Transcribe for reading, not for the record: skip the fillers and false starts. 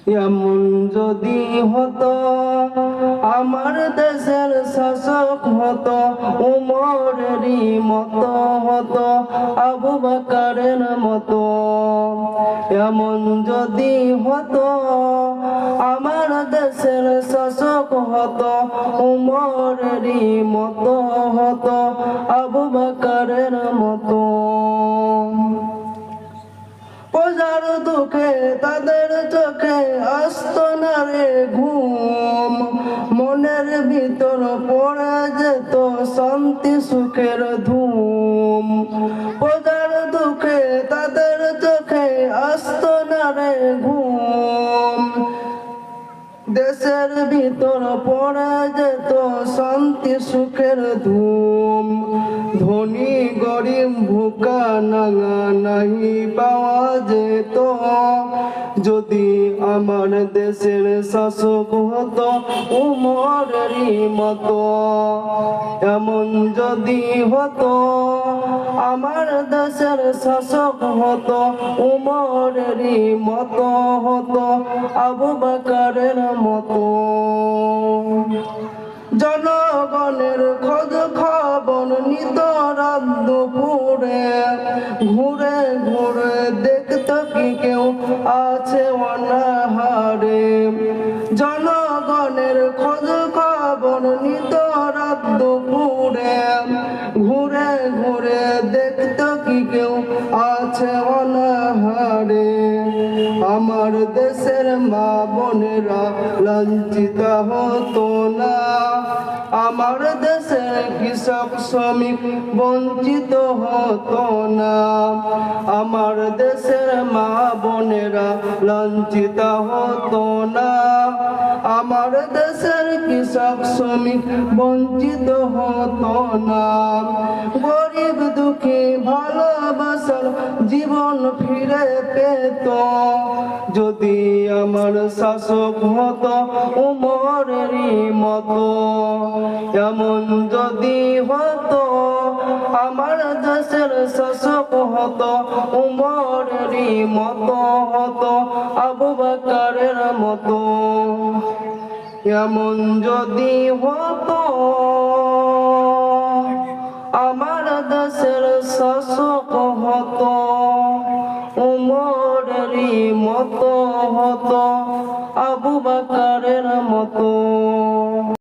এমন যদি হতো আমার দেশের শাসক হতো উমরেরই মতো হতো আবু বকরের মতো। এমন যদি হতো আমার দেশের শাসক হতো উমরেরই মতো হতো আবু বকরের মতো। প্রজার দুঃখে তাদের চোখে আসতো না রে ঘুম, মনের ভিতর পড়ে যেত শান্তি সুখের ধুম। প্রজার দুঃখে তাদের চোখে আসতো না রে ঘুম, দেশের ভিতর পড়ে যেত শান্তি সুখের ধুম। ধনী গরিব ভুকা নাঙা নাহি পাওয়া যেত যদি আমার দেশের শাসক হতো উমরেরই মতো। এমন যদি হতো আমার দেশের শাসক হতো উমরেরই মতো হতো আবু বকরের মতো। জনগণের খোঁজ খবর নিত রাত দুপুরে, ঘুরে ঘুরে দেখত কি কেউ আছে অনাহারে। জনগণের খোঁজ খবর নিত রাত দুপুরে, ঘুরে ঘুরে দেখত কি কেউ আছে অনাহারে। আমার দেশের মা বোনেরা লাঞ্ছিত হতো না, আমার দেশের কৃষক শ্রমিক বঞ্চিত হতো না। আমার দেশের মা বোনেরা লাঞ্ছিত হতো না, আমার দেশের কৃষক শ্রমিক বঞ্চিত হতো না। গরিব দুঃখী ভালোবাসার জীবন ফিরে পেত যদি আমার শাসক হতো উমরেরই মতো। এমন যদি হতো আমার দেশের শাসক হতো উমরেরই মতো হতো আবু বকরের মতো। এমন যদি হতো